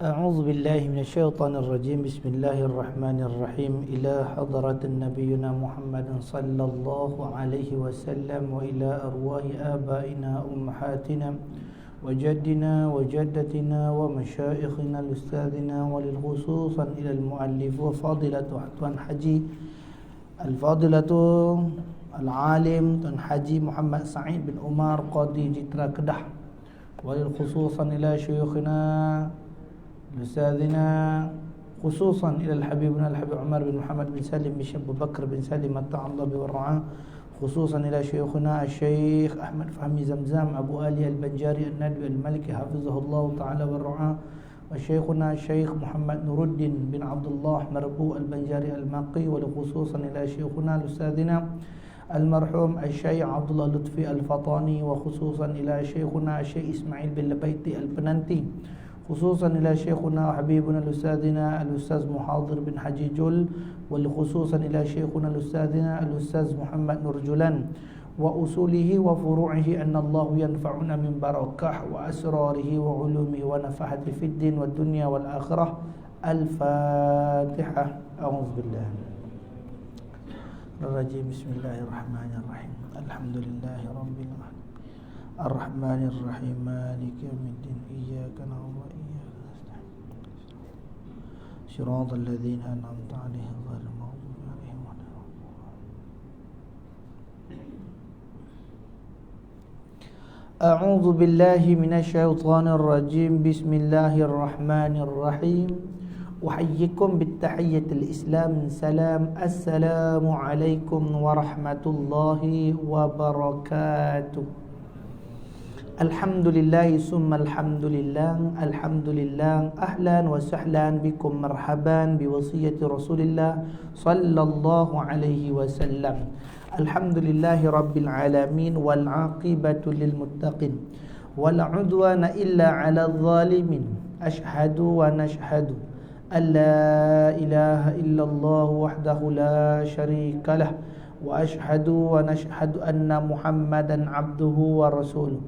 أعوذ بالله من الشيطان الرجيم. بسم الله الرحمن الرحيم. إلى حضرة نبينا محمد صلى الله عليه وسلم وإلى أرواح آبائنا أمهاتنا وجدنا وجدتنا ومشايخنا الأستاذنا وللخصوصا إلى المؤلف وفاضلة Tuan Haji الفاضلة العالم Tuan Haji Muhammad Sa'id bin Umar Qadi Jitra Kedah, وللخصوصا إلى شيوخنا أستاذنا خصوصا إلى الحبيبنا الحبيب عمر بن محمد بن سالم بن أبو بكر بن سالم متع الله والرعاة، خصوصا إلى شيخنا الشيخ أحمد فهمي زمزام أبو آلي البنجاري الندوي الملكي حفظه الله تعالى والرعاة، وشيخنا الشيخ محمد نور الدين بن عبد الله مربوع البنجاري الماقي، ولخصوصا إلى شيخنا الأستاذنا المرحوم الشيخ عبد الله لطفي الفطاني، وخصوصا إلى شيخنا الشيخ إسماعيل بن لبيتي البنانتي، خصوصا إلى شيخنا وحبيبنا الأستاذنا الأستاذ محاضر بن حجي جل، ولخصوصا إلى شيخنا الأستاذنا الأستاذ محمد نور جلان، وأصوله وفروعه أن الله ينفعنا من بركة وأسراره وعلومه ونفحته في الدين والدنيا والآخرة. الفاتحة. أعوذ بالله الرجيم. بسم الله الرحمن الرحيم. الحمد لله رب العالمين الرحمن الرحيم مالك يوم الدين إياك نعبد وإياك نستعين صراط الذين أنعمت عليهم غير المغضوب عليهم ولا الضالين. أعوذ بالله من الشيطان الرجيم. بسم الله الرحمن الرحيم. أحييكم بالتحية الإسلام سلام. السلام عليكم ورحمة الله وبركاته. Alhamdulillah summa alhamdulillah. Alhamdulillah. Ahlan wa sahlan bikum, marhaban biwasiyati Rasulillah sallallahu alaihi wasallam. Alhamdulillahi rabbil alamin wal aqibatu lil muttaqin wala udwana illa 'alal zalimin. Ashhadu wa nashhadu an la ilaha illallah wahdahu la syarika lah wa ashhadu wa nashhadu anna Muhammadan abduhu wa rasuluh.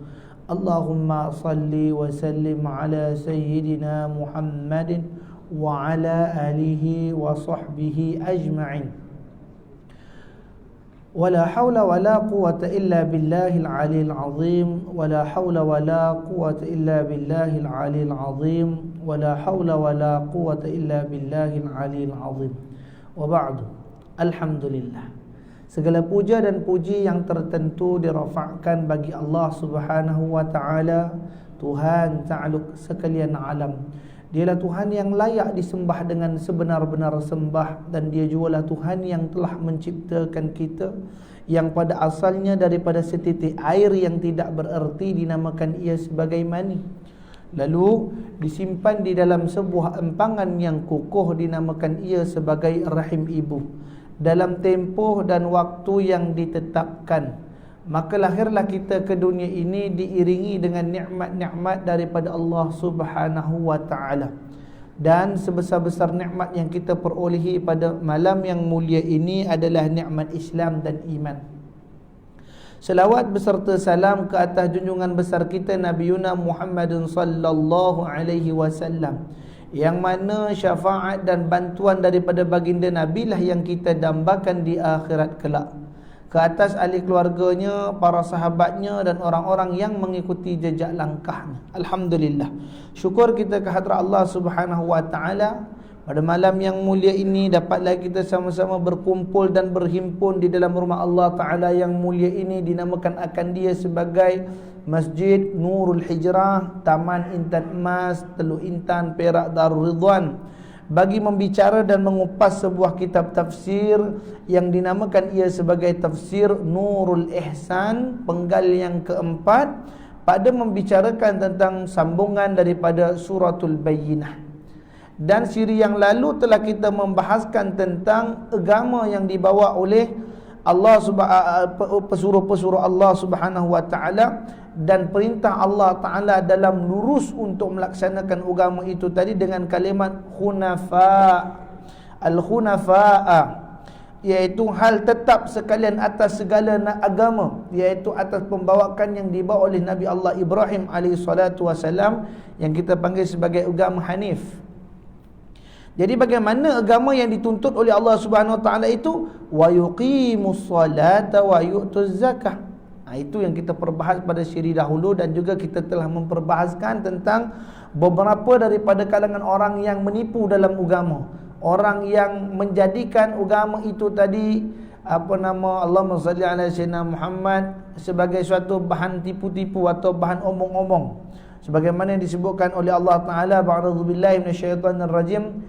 Allahumma salli wa sallim ala sayyidina Muhammadin wa ala alihi wa sahbihi ajma'in. Wala hawla wala quwwata illa billahil aliyil azim. Wala hawla wala quwwata illa billahil aliyil azim. Wala hawla wala quwwata illa billahil aliyil azim. Wa ba'du. Alhamdulillah. Segala puja dan puji yang tertentu dirafakkan bagi Allah Subhanahu wa taala, Tuhan ta'aluk sekalian alam. Dialah Tuhan yang layak disembah dengan sebenar-benar sembah, dan dia jugalah Tuhan yang telah menciptakan kita, yang pada asalnya daripada setitik air yang tidak bererti dinamakan ia sebagai mani, lalu disimpan di dalam sebuah empangan yang kukuh dinamakan ia sebagai rahim ibu dalam tempoh dan waktu yang ditetapkan. Maka lahirlah kita ke dunia ini diiringi dengan nikmat-nikmat daripada Allah Subhanahu wa taala. Dan sebesar-besar nikmat yang kita perolehi pada malam yang mulia ini adalah nikmat Islam dan iman. Selawat beserta salam ke atas junjungan besar kita Nabi Muhammad sallallahu alaihi wasallam, yang mana syafaat dan bantuan daripada baginda Nabi lah yang kita dambakan di akhirat kelak, ke atas ahli keluarganya, para sahabatnya dan orang-orang yang mengikuti jejak langkahnya. Alhamdulillah, syukur kita ke hadrat Allah Subhanahu wa taala pada malam yang mulia ini dapatlah kita sama-sama berkumpul dan berhimpun di dalam rumah Allah taala yang mulia ini, dinamakan akan dia sebagai Masjid Nurul Hijrah, Taman Intan Emas, Teluk Intan, Perak, Darul Ridwan, bagi membicara dan mengupas sebuah kitab tafsir yang dinamakan ia sebagai Tafsir Nurul Ihsan, penggal yang keempat, pada membicarakan tentang sambungan daripada Suratul Bayyinah. Dan siri yang lalu telah kita membahaskan tentang agama yang dibawa oleh Allah pesuruh-pesuruh Allah Subhanahu wa taala, dan perintah Allah taala dalam lurus untuk melaksanakan agama itu tadi dengan kalimat khunafa. Al-khunafa iaitu hal tetap sekalian atas segala agama, iaitu atas pembawakan yang dibawa oleh Nabi Allah Ibrahim alaihissalam, yang kita panggil sebagai agama Hanif. Jadi bagaimana agama yang dituntut oleh Allah Subhanahu Wa Taala itu? Wa yuqimus salata wa yu'tuz zakah. Itu yang kita perbahas pada siri dahulu, dan juga kita telah memperbahaskan tentang beberapa daripada kalangan orang yang menipu dalam agama. Orang yang menjadikan agama itu tadi Allahumma salli ala sayyidina Muhammad sebagai suatu bahan tipu-tipu atau bahan omong-omong, sebagaimana yang disebutkan oleh Allah Taala, ba'udzubillahi minasyaitonir rajim,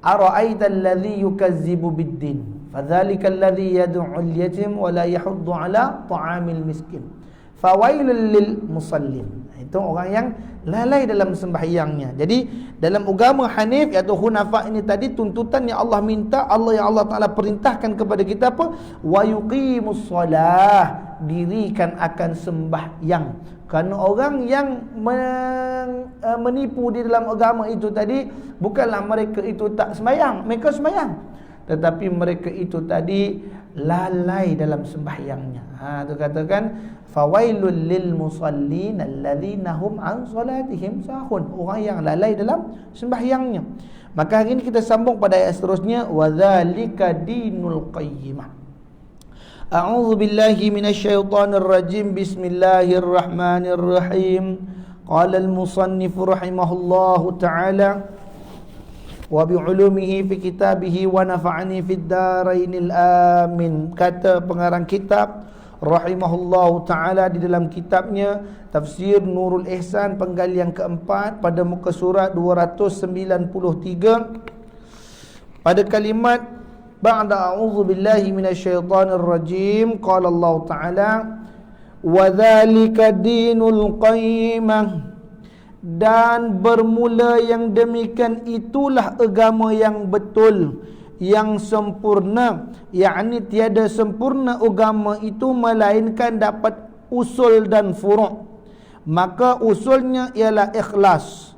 ara'aita alladhi yukazzibu bid-din fadzalika alladhi yad'u al-yatim wa la yahuddu ala ta'amil miskin fawailul lil musallin. Itu orang yang lalai dalam sembahyangnya. Jadi dalam agama Hanif iaitu Hunafa ini tadi, tuntutan yang Allah minta, yang Allah Taala perintahkan kepada kita apa? Wa yuqimus shalah, dirikan akan sembahyang. Kerana orang yang menipu di dalam agama itu tadi, bukanlah mereka itu tak sembahyang, mereka sembahyang, tetapi mereka itu tadi lalai dalam sembahyangnya. Itu katakan fawailul lil musallin alladzina hum an salatihim sahun, orang yang lalai dalam sembahyangnya. Maka hari ini kita sambung pada ayat seterusnya, wadzalika dinul qayyimah. A'udzu billahi minasyaitonir rajim. Bismillahirrahmanirrahim. Qala al-musannif rahimahullahu ta'ala wa bi'ulumihi fi kitabihi wa nafa'ani fid darainil amin. Kata pengarang kitab rahimahullahu ta'ala di dalam kitabnya Tafsir Nurul Ihsan penggal yang keempat pada muka surat 293 pada kalimat ba'da a'udzu billahi minasyaitonir rajim, qala Allah Ta'ala wa dzalika dinul qayyimah, dan bermula yang demikian itulah agama yang betul, yang sempurna, yakni tiada sempurna agama itu melainkan dapat usul dan furu'. Maka usulnya ialah ikhlas.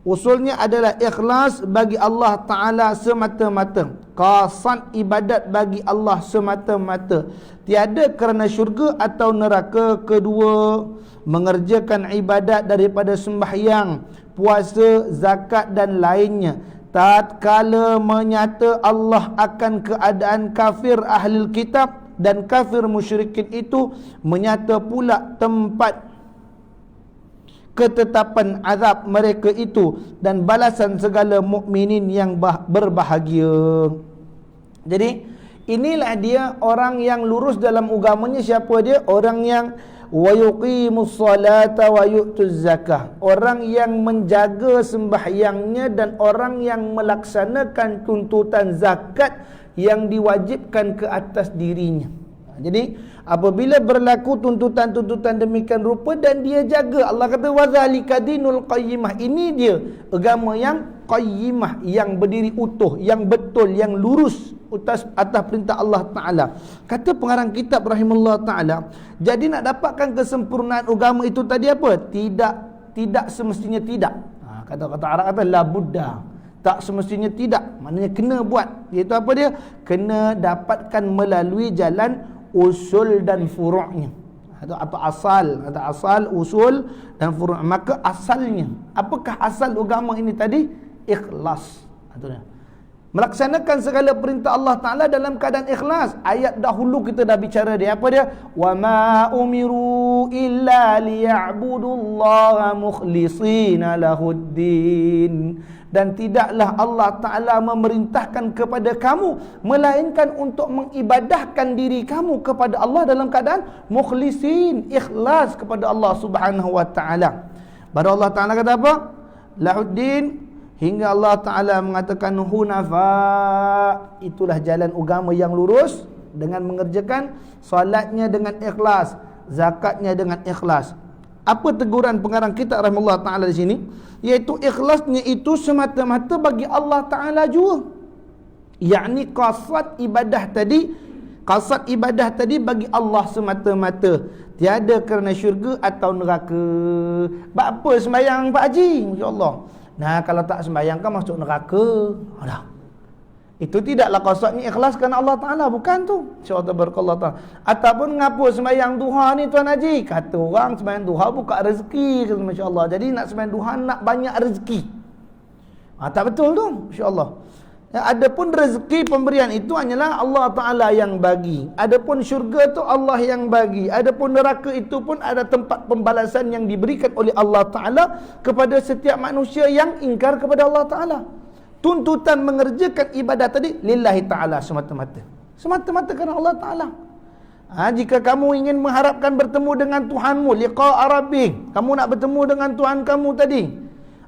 Usulnya adalah ikhlas bagi Allah Ta'ala semata-mata, qasad ibadat bagi Allah semata-mata, tiada kerana syurga atau neraka. Kedua, mengerjakan ibadat daripada sembahyang, puasa, zakat dan lainnya, tatkala menyata Allah akan keadaan kafir ahli kitab dan kafir musyrikin itu, menyata pula tempat ketetapan azab mereka itu dan balasan segala mukminin yang berbahagia. Jadi inilah dia orang yang lurus dalam agamanya. Siapa dia? Orang yang wa yuqimus salata wa yu'tuz zakah, orang yang menjaga sembahyangnya dan orang yang melaksanakan tuntutan zakat yang diwajibkan ke atas dirinya. Jadi apabila berlaku tuntutan-tuntutan demikian rupa dan dia jaga, Allah kata wadzalika dinul qayyimah, ini dia agama yang qayyimah, yang berdiri utuh, yang betul, yang lurus atas perintah Allah Ta'ala. Kata pengarang kitab rahimahullah Ta'ala, jadi nak dapatkan kesempurnaan agama itu tadi apa? Tidak semestinya tidak. Kata-kata Arab kata la budda, tak semestinya tidak, maknanya kena buat. Iaitu apa dia? Kena dapatkan melalui jalan usul dan furu'nya, atau asal, usul dan furu'. Maka asalnya, apakah asal agama ini tadi? Ikhlas. Melaksanakan segala perintah Allah Ta'ala dalam keadaan ikhlas. Ayat dahulu kita dah bicara dia. Apa dia? Wa ma umiru illa liya'budullaha mukhlishina lahuddin. Dan tidaklah Allah Ta'ala memerintahkan kepada kamu melainkan untuk mengibadahkan diri kamu kepada Allah dalam keadaan mukhlisin, ikhlas kepada Allah Subhanahu wa Ta'ala. Baru Allah Ta'ala kata apa? Lahuddin, hingga Allah Ta'ala mengatakan hunafa, itulah jalan agama yang lurus, dengan mengerjakan solatnya dengan ikhlas, zakatnya dengan ikhlas. Apa teguran pengarang kitab rahimahullah Ta'ala di sini? Iaitu ikhlasnya itu semata-mata bagi Allah Ta'ala jua, yakni qasad ibadah tadi bagi Allah semata-mata, tiada kerana syurga atau neraka. Apa sembahyang Pak Haji? Insya-Allah. Nah, kalau tak sembahyang kan masuk neraka. Dah. Itu tidaklah qasadnya ikhlas kerana Allah Ta'ala, bukan tu. InsyaAllah tabarakallah ta'ala. Ataupun ngapa sembahyang duha ni Tuan Haji? Kata orang sembahyang duha buka rezeki, kata masya-Allah. Jadi nak sembahyang duha nak banyak rezeki. Tak betul tu, insya-Allah. Adapun rezeki pemberian itu hanyalah Allah Ta'ala yang bagi. Adapun syurga tu Allah yang bagi. Adapun neraka itu pun ada tempat pembalasan yang diberikan oleh Allah Ta'ala kepada setiap manusia yang ingkar kepada Allah Ta'ala. Tuntutan mengerjakan ibadat tadi lillahi ta'ala semata-mata. Semata-mata kerana Allah Ta'ala. Jika kamu ingin mengharapkan bertemu dengan Tuhanmu, liqa'a rabbik, kamu nak bertemu dengan Tuhan kamu tadi,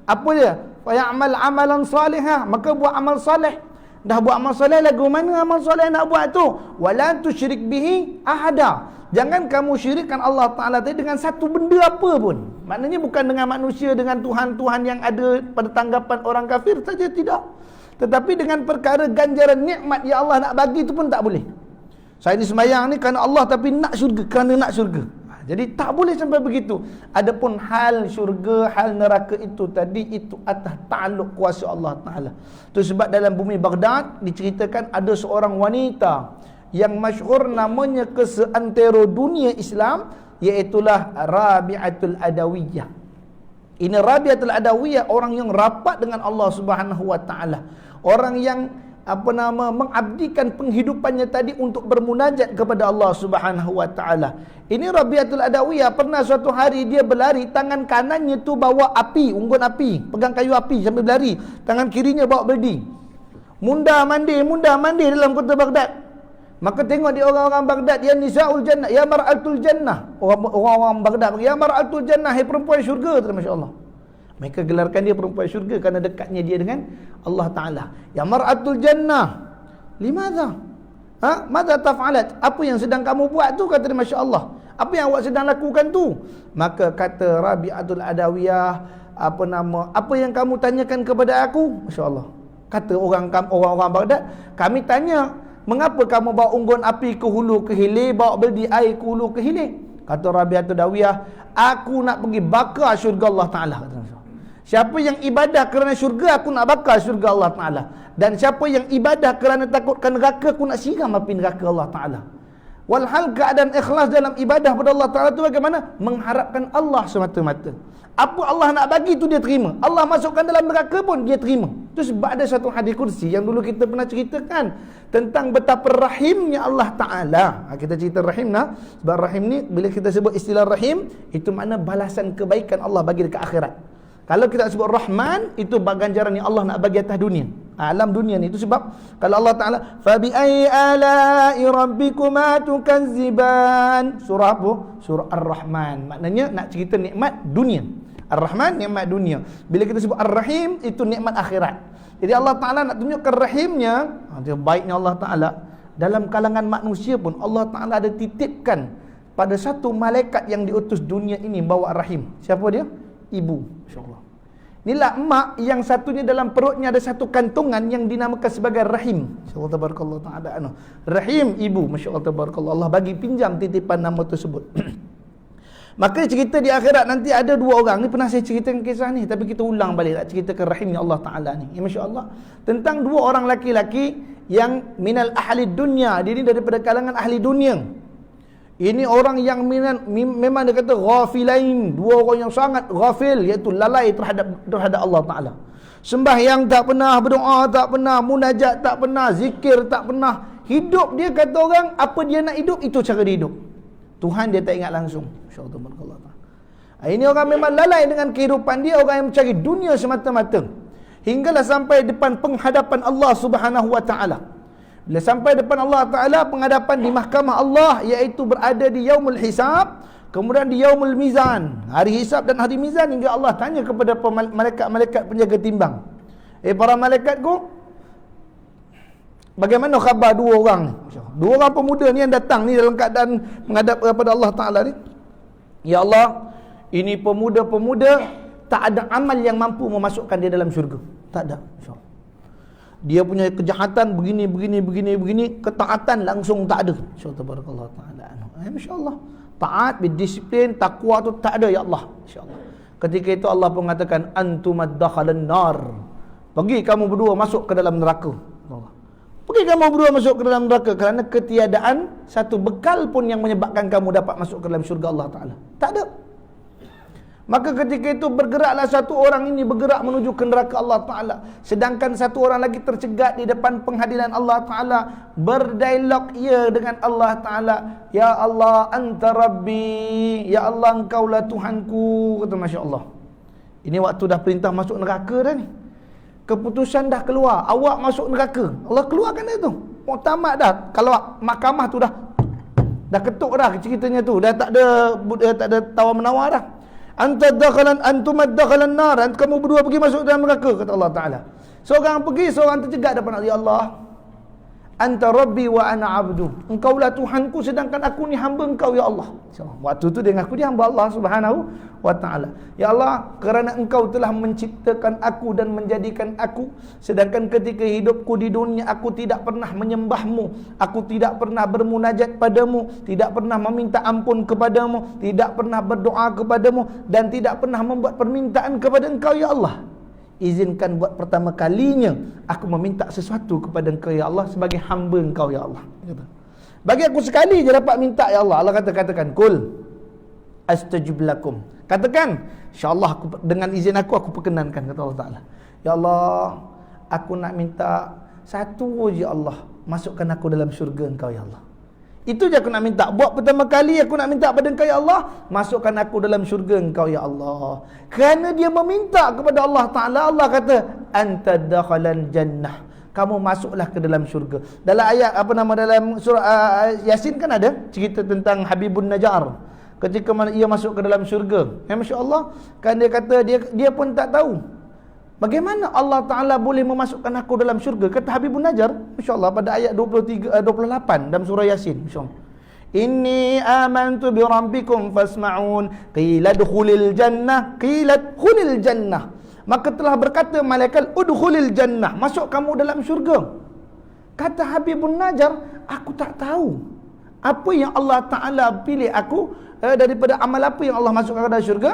apa dia? Fa ya'mal amalan salihah, maka buat amal soleh. Dah buat amal soleh, lagu mana amal soleh nak buat tu? Wala tusyrik bihi ahada. Jangan kamu syirikkan Allah Ta'ala tadi dengan satu benda apa pun. Maknanya bukan dengan manusia, dengan Tuhan-Tuhan yang ada pada tanggapan orang kafir saja, tidak. Tetapi dengan perkara ganjaran nikmat yang Allah nak bagi itu pun tak boleh. Saya ni sembahyang ni kerana Allah tapi nak syurga, kerana nak syurga. Jadi tak boleh sampai begitu. Adapun hal syurga, hal neraka itu tadi, itu atas ta'aluk kuasa Allah Ta'ala. Itu sebab dalam bumi Baghdad diceritakan ada seorang wanita yang masyhur namanya ke seantero dunia Islam, iaitulah Rabi'atul Adawiyah. Ini Rabi'atul Adawiyah, orang yang rapat dengan Allah Subhanahu wa taala. Orang yang mengabdikan penghidupannya tadi untuk bermunajat kepada Allah Subhanahu wa taala. Ini Rabi'atul Adawiyah, pernah suatu hari dia berlari, tangan kanannya tu bawa api, unggun api, pegang kayu api sambil berlari, tangan kirinya bawa beldi. Mundar mandir dalam kota Baghdad. Maka tengok dia orang-orang Baghdad, ya nisaul jannah, ya mar'atul jannah. Orang-orang Baghdad, ya mar'atul jannah, hai perempuan syurga, masya-Allah. Mereka gelarkan dia perempuan syurga kerana dekatnya dia dengan Allah Ta'ala. Ya mar'atul jannah, limadha? Madza taf'alat? Apa yang sedang kamu buat tu? Kata dia, masya-Allah. Apa yang awak sedang lakukan tu? Maka kata Rabi'atul Adawiyah, apa yang kamu tanyakan kepada aku? Masya-Allah. Kata orang-orang Baghdad, kami tanya, mengapa kamu bawa unggun api ke hulu ke hilir, bawa beldi air ke hulu ke hilir? Kata Rabi'atul Adawiyah, aku nak pergi bakar syurga Allah Ta'ala. Siapa yang ibadah kerana syurga, aku nak bakar syurga Allah Ta'ala. Dan siapa yang ibadah kerana takutkan neraka, aku nak siram api neraka Allah Ta'ala. Walhal keadaan ikhlas dalam ibadah pada Allah Ta'ala itu bagaimana? Mengharapkan Allah semata-mata. Apa Allah nak bagi itu dia terima. Allah masukkan dalam neraka pun dia terima. Itu sebab ada satu hadis kursi yang dulu kita pernah ceritakan tentang betapa rahimnya Allah Ta'ala. Kita cerita rahim lah. Sebab rahim ni, bila kita sebut istilah rahim, itu makna balasan kebaikan Allah bagi dekat akhirat. Kalau kita sebut Rahman, itu ganjaran yang Allah nak bagi atas dunia, alam dunia ni. Itu sebab kalau Allah Ta'ala, fabi ayyi ala'i rabbikuma tukazziban, surah apa? Surah Ar-Rahman. Maknanya nak cerita nikmat dunia. Ar-Rahman, nikmat dunia. Bila kita sebut Ar-Rahim, itu nikmat akhirat. Jadi Allah Ta'ala nak tunjukkan rahimnya, baiknya Allah Ta'ala. Dalam kalangan manusia pun Allah Ta'ala ada titipkan pada satu malaikat yang diutus dunia ini bawa rahim. Siapa dia? Ibu. InsyaAllah. Inilah emak yang satunya dalam perutnya ada satu kantungan yang dinamakan sebagai rahim. InsyaAllah tabarakallah ta'ala. Rahim ibu. MasyaAllah tabarakallah. Allah bagi pinjam titipan nama tersebut. Maka cerita di akhirat nanti ada dua orang. Ni pernah saya ceritakan kisah ni, tapi kita ulang balik nak ceritakan rahimnya Allah Ta'ala ni. Ya, masya-Allah. Tentang dua orang laki-laki yang minal ahli dunia. Dia ni daripada kalangan ahli dunia. Ini orang yang memang dia kata ghafilain, dua orang yang sangat ghafil, iaitu lalai terhadap Allah Ta'ala. Sembahyang tak pernah, berdoa tak pernah, munajat tak pernah, zikir tak pernah. Hidup dia, kata orang, apa dia nak hidup, itu cara dia hidup. Tuhan dia tak ingat langsung. InsyaAllah. Ini orang memang lalai dengan kehidupan dia, orang yang mencari dunia semata-mata. Hinggalah sampai depan penghadapan Allah Subhanahu Wa Ta'ala. Bila sampai depan Allah Ta'ala, penghadapan di mahkamah Allah, iaitu berada di yaumul hisab, kemudian di yaumul mizan, hari hisab dan hari mizan, hingga Allah tanya kepada malaikat-malaikat penjaga timbang, para malaikatku, bagaimana khabar dua orang ni? Dua orang pemuda ni yang datang ni dalam keadaan menghadap kepada Allah Ta'ala ni. Ya Allah, ini pemuda-pemuda tak ada amal yang mampu memasukkan dia dalam syurga. Tak ada, insyaAllah. Dia punya kejahatan begini, ketaatan langsung tak ada. InsyaAllah tabarakallah ta'ala. Masya-Allah. Taat, berdisiplin, takwa tu tak ada, ya Allah. InsyaAllah. Ketika itu Allah pun mengatakan, antumad dakhalan nar. Pergi kamu berdua masuk ke dalam neraka. Allah. Pergi kamu berdua masuk ke dalam neraka kerana ketiadaan satu bekal pun yang menyebabkan kamu dapat masuk ke dalam syurga Allah Ta'ala. Tak ada. Maka ketika itu bergeraklah satu orang ini bergerak menuju ke neraka Allah Ta'ala. Sedangkan satu orang lagi tercegat di depan penghadiran Allah Ta'ala. Berdialog ia dengan Allah Ta'ala. Ya Allah, anta Rabbi. Ya Allah, engkaulah Tuhanku. Kata Masya Allah. Ini waktu dah perintah masuk neraka dah ni. Keputusan dah keluar. Awak masuk neraka. Allah keluarkan dia tu. Muktamad dah. Kalau mahkamah tu dah ketuk dah ceritanya tu. Dah tak ada tawar-menawar dah. Antum ad-dakhalan nar. Kamu berdua pergi masuk dalam neraka, kata Allah Ta'ala. Seorang pergi, seorang tercegat depan Allah. Ya Allah, anta Rabbi wa ana abdu. Engkaulah Tuhanku sedangkan aku ni hamba engkau, ya Allah. Waktu tu dia mengaku dia hamba Allah Subhanahu wa Ta'ala. Ya Allah, kerana engkau telah menciptakan aku dan menjadikan aku, sedangkan ketika hidupku di dunia aku tidak pernah menyembahmu, aku tidak pernah bermunajat padamu, tidak pernah meminta ampun kepadamu, tidak pernah berdoa kepadamu, dan tidak pernah membuat permintaan kepada engkau, ya Allah. Izinkan buat pertama kalinya aku meminta sesuatu kepada engkau, ya Allah, sebagai hamba engkau, ya Allah. Bagi aku sekali je dapat minta, ya Allah. Allah katakan, kul astajib lakum. Katakan, insyaAllah dengan izin aku perkenankan, kata Allah Ta'ala. Ya Allah, aku nak minta satu je, ya Allah, masukkan aku dalam syurga engkau, ya Allah. Itu je aku nak minta. Buat pertama kali aku nak minta pada engkau, ya Allah, masukkan aku dalam syurga engkau, ya Allah. Kerana dia meminta kepada Allah Ta'ala, Allah kata, anta dakhalan jannah. Kamu masuklah ke dalam syurga. Dalam ayat dalam surah Yasin kan ada cerita tentang Habibun Najjar. Ketika mana ia masuk ke dalam syurga, Masya Allah, kan dia kata dia pun tak tahu bagaimana Allah Ta'ala boleh memasukkan aku dalam syurga. Kata Habibun Najjar, Masya Allah, pada ayat 28 dalam surah Yasin, Masya Allah, inni amantu bi rabbikum fasma'un qila dukhulil jannah qila khulil jannah. Maka telah berkata malaikat, udkhulil jannah, masuk kamu dalam syurga. Kata Habibun Najjar, aku tak tahu apa yang Allah Ta'ala pilih aku daripada amal apa yang Allah masukkan ke dalam syurga,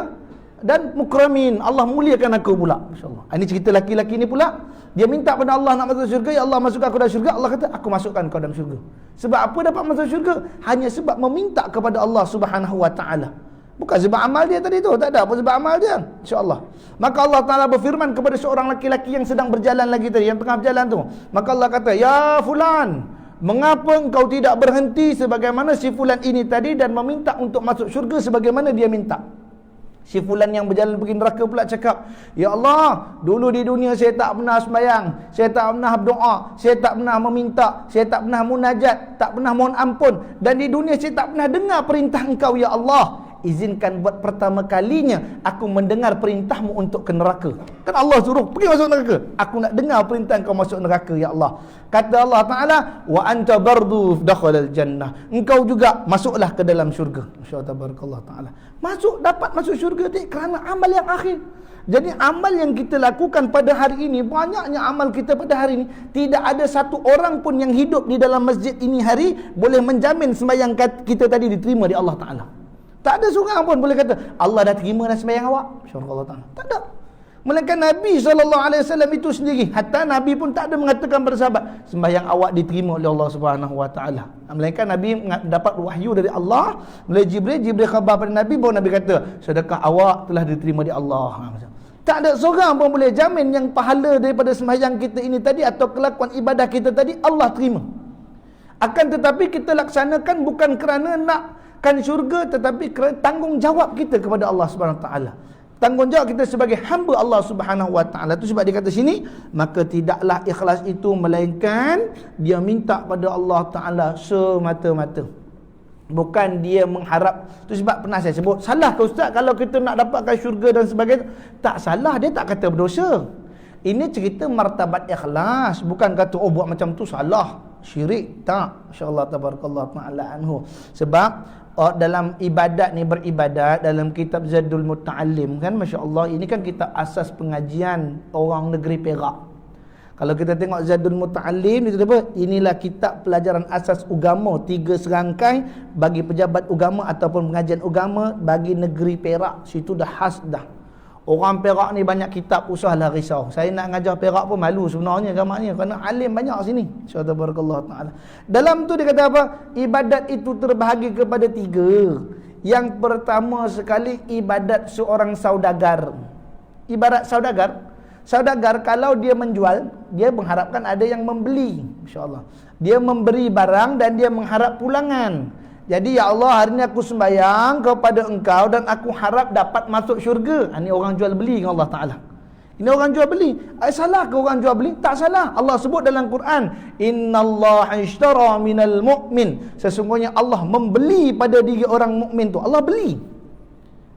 dan mukramin, Allah muliakan aku pula. Masya-Allah. Ini cerita laki-laki ni pula, dia minta pada Allah nak masuk syurga, ya Allah masukkan aku dalam syurga. Allah kata, aku masukkan kau dalam syurga. Sebab apa dapat masuk syurga? Hanya sebab meminta kepada Allah Subhanahu wa Ta'ala. Bukan sebab amal dia tadi tu, tak ada apa sebab amal dia, insya-Allah. Maka Allah Ta'ala berfirman kepada seorang laki-laki yang sedang berjalan lagi tadi, yang tengah berjalan tu. Maka Allah kata, ya fulan, mengapa engkau tidak berhenti sebagaimana si fulan ini tadi dan meminta untuk masuk syurga sebagaimana dia minta? Si fulan yang berjalan pergi neraka pula cakap, ya Allah, dulu di dunia saya tak pernah sembahyang, saya tak pernah berdoa, saya tak pernah meminta, saya tak pernah munajat, tak pernah mohon ampun, dan di dunia saya tak pernah dengar perintah engkau, ya Allah. Izinkan buat pertama kalinya aku mendengar perintahmu untuk ke neraka. Kan Allah suruh pergi masuk neraka, aku nak dengar perintah kau masuk neraka, ya Allah. Kata Allah Ta'ala, wa anta bardu dakhalal jannah, engkau juga masuklah ke dalam syurga. Masya-Allah, tabarakallah Ta'ala. Dapat masuk syurga kerana amal yang akhir. Jadi amal yang kita lakukan pada hari ini, banyaknya amal kita pada hari ini, tidak ada satu orang pun yang hidup di dalam masjid ini hari boleh menjamin sembahyang kita tadi diterima di Allah Ta'ala. Tak ada seorang pun boleh kata Allah dah terima dah sembahyang awak, insya-Allah Ta'ala. Tak ada. Melainkan Nabi SAW itu sendiri, hatta Nabi pun tak ada mengatakan kepada sahabat sembahyang awak diterima oleh Allah Subhanahu wa Ta'ala. Melainkan Nabi dapat wahyu dari Allah melalui Jibril khabar pada Nabi, baru Nabi kata sedekah awak telah diterima di Allah. Tak ada seorang pun boleh jamin yang pahala daripada sembahyang kita ini tadi atau kelakuan ibadah kita tadi Allah terima. Akan tetapi kita laksanakan bukan kerana nakkan syurga, tetapi kerana tanggungjawab kita kepada Allah Subhanahu wa Ta'ala. Tanggungjawab kita sebagai hamba Allah Subhanahu wa Ta'ala. Itu sebab dia kata sini, maka tidaklah ikhlas itu melainkan dia minta pada Allah Ta'ala semata-mata, bukan dia mengharap. Itu sebab pernah saya sebut, salah ke Ustaz kalau kita nak dapatkan syurga dan sebagainya? Tak salah, dia tak kata berdosa. Ini cerita martabat ikhlas, bukan kata oh buat macam tu salah, syirik. Tak, insya-Allah tabarakallah ta'ala anhu. Sebab dalam ibadat ni, beribadat dalam kitab Zadul Muta'allim kan, masya-Allah, ini kan kitab asas pengajian orang negeri Perak. Kalau kita tengok Zadul Muta'allim itu apa? Inilah kitab pelajaran asas agama, 3 serangkai bagi pejabat agama ataupun pengajian agama bagi negeri Perak. Situ dah khas dah. Orang Perak ni banyak kitab, usahlah risau. Saya nak ngajar Perak pun malu sebenarnya gamaknya, kerana alim banyak sini. Insya-Allah barakallahu taala. Dalam tu dia kata apa? Ibadat itu terbahagi kepada 3. Yang pertama sekali, ibadat seorang saudagar. Ibarat saudagar kalau dia menjual, dia mengharapkan ada yang membeli, insya-Allah. Dia memberi barang dan dia mengharap pulangan. Jadi ya Allah, hari ni aku sembahyang kepada Engkau dan aku harap dapat masuk syurga. Ini orang jual beli dengan Allah Ta'ala. Ini orang jual beli. Salah ke orang jual beli? Tak salah. Allah sebut dalam Quran, innallaha ishtara minal mu'min. Sesungguhnya Allah membeli pada diri orang mukmin tu. Allah beli.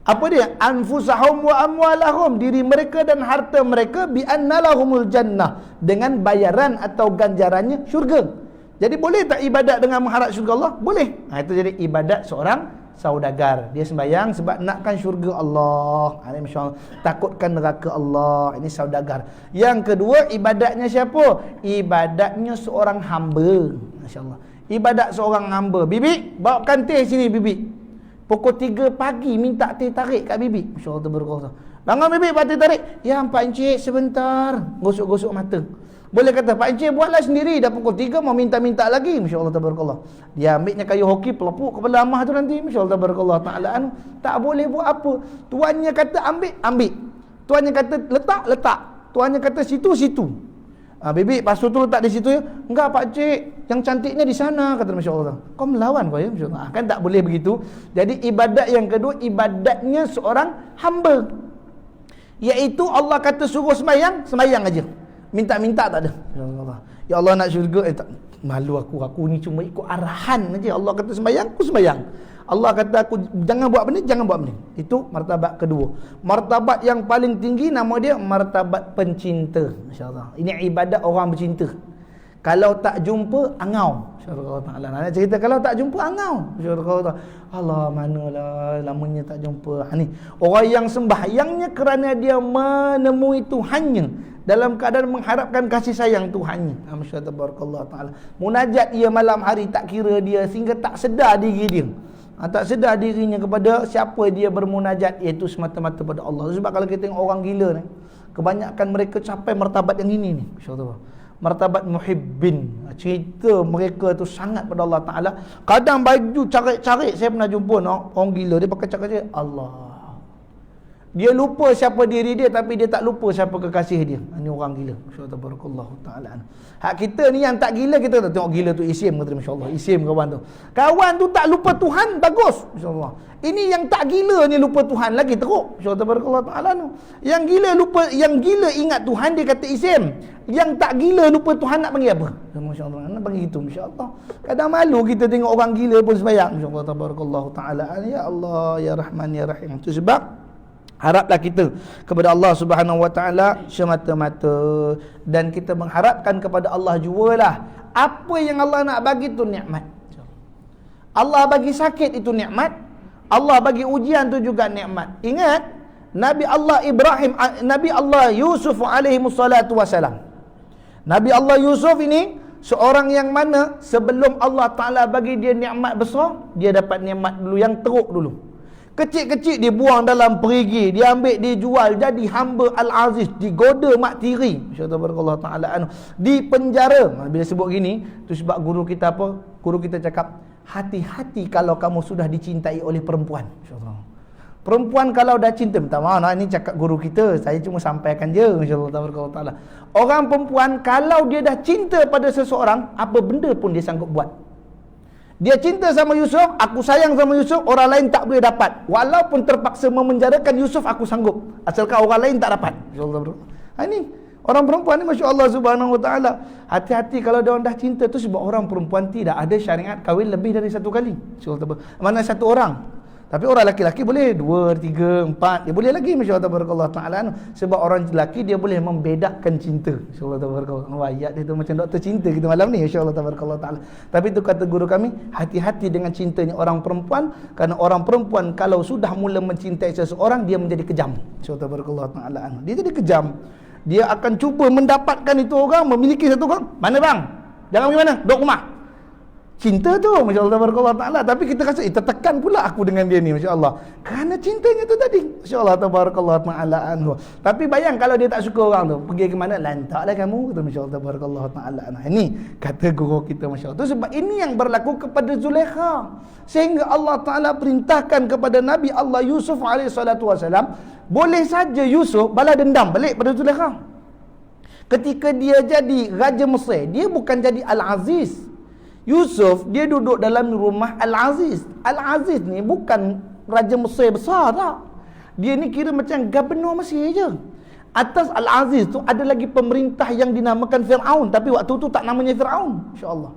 Apa dia? Anfusahum wa amwalahum. Diri mereka dan harta mereka bi annalahumul jannah. Dengan bayaran atau ganjarannya syurga. Jadi boleh tak ibadat dengan mengharap syurga Allah? Boleh. Itu jadi ibadat seorang saudagar. Dia sembahyang sebab nakkan syurga Allah. Ini masya-Allah, takutkan neraka Allah. Ini saudagar. Yang kedua, ibadatnya siapa? Ibadatnya seorang hamba. Masya-Allah. Ibadat seorang hamba. Bibi, bawakan teh sini bibi. Pukul 3 pagi minta teh tarik kat bibi. Masya-Allah tabarakallah. Bangun bibi, buat teh tarik. Ya Pak Encik sebentar. Gosok-gosok mata. Boleh kata, Pak Encik buatlah sendiri. Dah pukul 3 mau minta-minta lagi. Masya Allah tabarakallah. Dia ambilnya kayu hoki, pelupuk kepala amah tu nanti. Masya Allah tabarakallah ta'ala. Tak boleh buat apa. Tuannya kata ambil. Tuannya kata letak. Tuannya kata situ. Bibi, pasu tu letak di situ ya. Enggak Pak Encik, yang cantiknya di sana, kata Masya Allah. Kau melawan kau ya, Masya Allah. Kan tak boleh begitu. Jadi ibadat yang kedua, ibadatnya seorang hamba. Iaitu Allah kata suruh sembahyang aja. Minta-minta tak ada. Ya Allah nak syurga, tak. Malu aku ni cuma ikut arahan aja. Allah kata sembahyang, aku sembahyang. Allah kata aku jangan buat benda, jangan buat benda. Itu martabat kedua. Martabat yang paling tinggi nama dia martabat pencinta. Masya-Allah. Ini ibadat orang bercinta. Kalau tak jumpa angau. Masya-Allah taala. Nak cerita kalau tak jumpa angau. Masya-Allah. Allah manalah lamanya tak jumpa. Ni orang yang sembahyangnya kerana dia menemui Tuhannya dalam keadaan mengharapkan kasih sayang Tuhannya. Masya-Allah tabarakallah taala. Munajat ia malam hari tak kira dia sehingga tak sedar diri dia. Tak sedar dirinya kepada siapa dia bermunajat, iaitu semata-mata pada Allah. Sebab kalau kita tengok orang gila ni, kebanyakan mereka capai martabat yang ini ni. Masya-Allah. Martabat muhibbin. Cerita mereka tu sangat pada Allah Ta'ala. Kadang baju carik-carik. Saya pernah jumpa orang gila, dia pakai carik-carik Allah. Dia lupa siapa diri dia, tapi dia tak lupa siapa kekasih dia. Ini orang gila. Masya-Allah tabarakallahu taala. Hak kita ni yang tak gila, kita tak tengok gila tu isim, kata masya-Allah. Isim kawan tu. Kawan tu tak lupa Tuhan, bagus. Masya-Allah. Ini yang tak gila ni lupa Tuhan lagi teruk. Masya-Allah tabarakallahu taala. Yang gila ingat Tuhan, dia kata isim. Yang tak gila lupa Tuhan, nak panggil apa? Masya-Allah. Nak panggil itu, masya-Allah. Kadang malu kita tengok orang gila pun sembahyang. Masya-Allah tabarakallahu taala. Ya Allah, ya Rahman, ya Rahim. Itu sebab haraplah kita kepada Allah Subhanahu wa taala semata-mata, dan kita mengharapkan kepada Allah jugalah. Apa yang Allah nak bagi tu nikmat. Allah bagi sakit itu nikmat. Allah bagi ujian tu juga nikmat. Ingat Nabi Allah Ibrahim, Nabi Allah Yusuf alaihi wassalatu wassalam. Nabi Allah Yusuf ini seorang yang mana sebelum Allah Taala bagi dia nikmat besar, dia dapat nikmat dulu yang teruk dulu. Kecil-kecil dia buang dalam perigi, dia ambil, dia jual jadi hamba Al-Aziz, digoda mak tiri. Masyaallah taala di penjara. Bila sebut gini, tu sebab guru kita apa? Guru kita cakap, hati-hati kalau kamu sudah dicintai oleh perempuan. Masyaallah. Perempuan kalau dah cinta, minta maaf ini cakap guru kita, saya cuma sampaikan je. Masyaallah taala. Orang perempuan kalau dia dah cinta pada seseorang, apa benda pun dia sanggup buat. Dia cinta sama Yusuf, aku sayang sama Yusuf, orang lain tak boleh dapat. Walaupun terpaksa memenjarakan Yusuf, aku sanggup. Asalkan orang lain tak dapat. Masya-Allah. Ini orang perempuan ni masya-Allah subhanahu wa taala. Hati-hati kalau dia orang dah cinta tu, sebab orang perempuan tidak ada syariat kahwin lebih dari satu kali. Masya-Allah. Mana satu orang. Tapi orang lelaki boleh 2, 3, 4, dia boleh lagi masya-Allah taala. Sebab orang lelaki dia boleh membedakan cinta. Masya-Allah tabarakallah. Ayat dia tu macam doktor cinta kita malam ni masya-Allah taala. Tapi itu kata guru kami, hati-hati dengan cintanya orang perempuan, kerana orang perempuan kalau sudah mula mencintai seseorang, dia menjadi kejam. Masya-Allah taala. Dia jadi kejam. Dia akan cuba mendapatkan itu orang, memiliki satu orang. Mana bang? Jangan pergi mana? Duduk rumah. Cinta tu, Masya Allah tabarakallah ta'ala. Tapi kita rasa, tertekan pula aku dengan dia ni, Masya Allah. Kerana cintanya tu tadi, Masya Allah tabarakallah ta'ala anhu. Tapi bayang kalau dia tak suka orang tu, pergi ke mana, lantaklah kamu, kata Masya Allah tabarakallah ta'ala anhu. Ini kata guru kita, Masya Allah. Tu sebab ini yang berlaku kepada Zulaikha. Sehingga Allah Ta'ala perintahkan kepada Nabi Allah Yusuf AS, boleh saja Yusuf balas dendam balik pada Zulaikha. Ketika dia jadi Raja Mesir, dia bukan jadi Al-Aziz. Yusuf, dia duduk dalam rumah Al-Aziz. Al-Aziz ni bukan Raja Mesir besar tak. Dia ni kira macam gubernur Mesir je. Atas Al-Aziz tu ada lagi pemerintah yang dinamakan Fir'aun. Tapi waktu tu tak namanya Fir'aun, insyaAllah.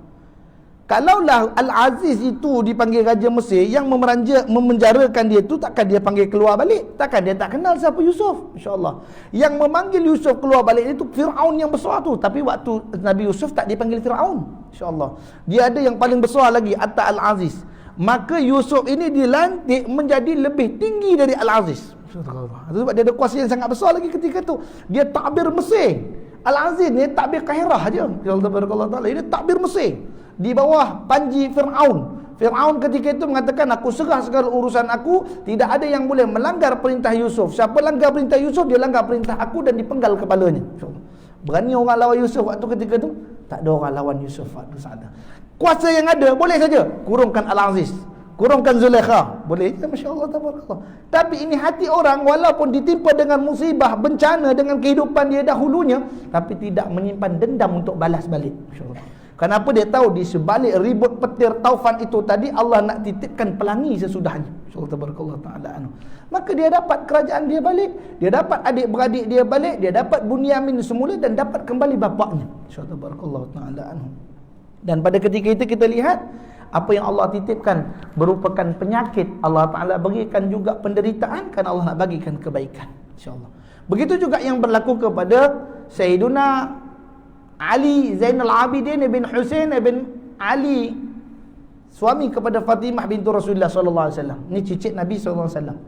Kalaulah Al-Aziz itu dipanggil Raja Mesir, yang memenjarakan dia tu, takkan dia panggil keluar balik? Takkan dia tak kenal siapa Yusuf? InsyaAllah. Yang memanggil Yusuf keluar balik itu Fir'aun yang besar tu. Tapi waktu Nabi Yusuf tak dipanggil Fir'aun, InsyaAllah. Dia ada yang paling besar lagi, atas Al-Aziz. Maka Yusuf ini dilantik menjadi lebih tinggi dari Al-Aziz. Sebab dia ada kuasa yang sangat besar lagi ketika tu. Dia takbir Mesir. Al-Aziz ni takbir Kahirah je. Ini takbir Mesir. Di bawah panji Fir'aun. Fir'aun ketika itu mengatakan, aku serah segala urusan aku, tidak ada yang boleh melanggar perintah Yusuf. Siapa langgar perintah Yusuf, dia langgar perintah aku dan dipenggal kepalanya. Berani orang lawan Yusuf waktu ketika itu? Tak ada orang lawan Yusuf waktu saat itu. Kuasa yang ada, boleh saja kurungkan Al-Aziz, kurungkan Zulaikha, boleh je, Masya Allah tabarakallah. Tapi ini hati orang, walaupun ditimpa dengan musibah, bencana dengan kehidupan dia dahulunya, tapi tidak menyimpan dendam untuk balas balik, Masya Allah. Kenapa? Dia tahu di sebalik ribut petir taufan itu tadi, Allah nak titipkan pelangi sesudahnya. InsyaAllah tabarakallah ta'ala anhu. Maka dia dapat kerajaan dia balik, dia dapat adik-beradik dia balik, dia dapat Bunyamin semula dan dapat kembali bapaknya. InsyaAllah tabarakallah ta'ala anhu. Dan pada ketika itu kita lihat apa yang Allah titipkan merupakan penyakit, Allah Ta'ala berikan juga penderitaan kerana Allah nak bagikan kebaikan, InsyaAllah. Begitu juga yang berlaku kepada Sayyiduna Ali Zainal Abidin ibn Husain ibn Ali, suami kepada Fatimah bintu Rasulullah sallallahu alaihi wasallam. Ini cicit Nabi sallallahu alaihi wasallam.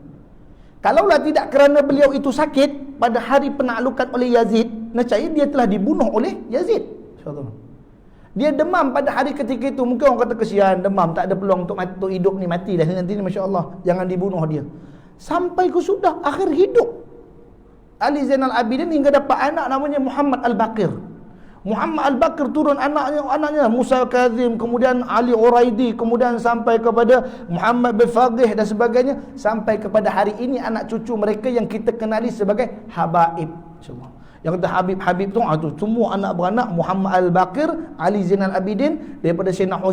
Kalaulah tidak kerana beliau itu sakit pada hari penaklukan oleh Yazid, nescaya dia telah dibunuh oleh Yazid. Dia demam pada hari ketika itu. Mungkin orang kata kesian, demam, tak ada peluang untuk hidup ni, mati dah nanti ni, masya-Allah, jangan dibunuh dia. Sampai ke sudah akhir hidup Ali Zainal Abidin hingga dapat anak namanya Muhammad Al-Baqir. Muhammad Al-Baqir turun anaknya Musa Kazim, kemudian Ali Uraidi, kemudian sampai kepada Muhammad bin Faqih dan sebagainya, sampai kepada hari ini anak cucu mereka yang kita kenali sebagai Habaib, insyaallah. Yang kata Habib tu semua anak beranak Muhammad Al-Baqir, Ali Zainal Abidin daripada Sayyidina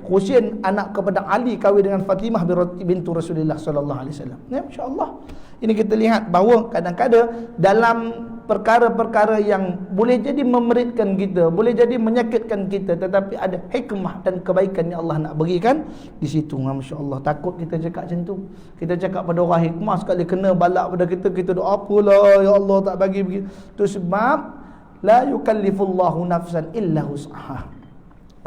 Husain anak kepada Ali kahwin dengan Fatimah bintu Rasulullah sallallahu alaihi wasallam. Ya, insya-Allah. Ini kita lihat bahawa kadang-kadang dalam perkara-perkara yang boleh jadi memeritkan kita, boleh jadi menyakitkan kita, tetapi ada hikmah dan kebaikan yang Allah nak berikan di situ. Masya-Allah. Takut kita cakap macam tu. Kita cakap pada orang hikmah, sekali kena balak pada kita doa apalah, ya Allah tak bagi begitu. Tu sebab la yukallifullahu nafsan illa wus'aha.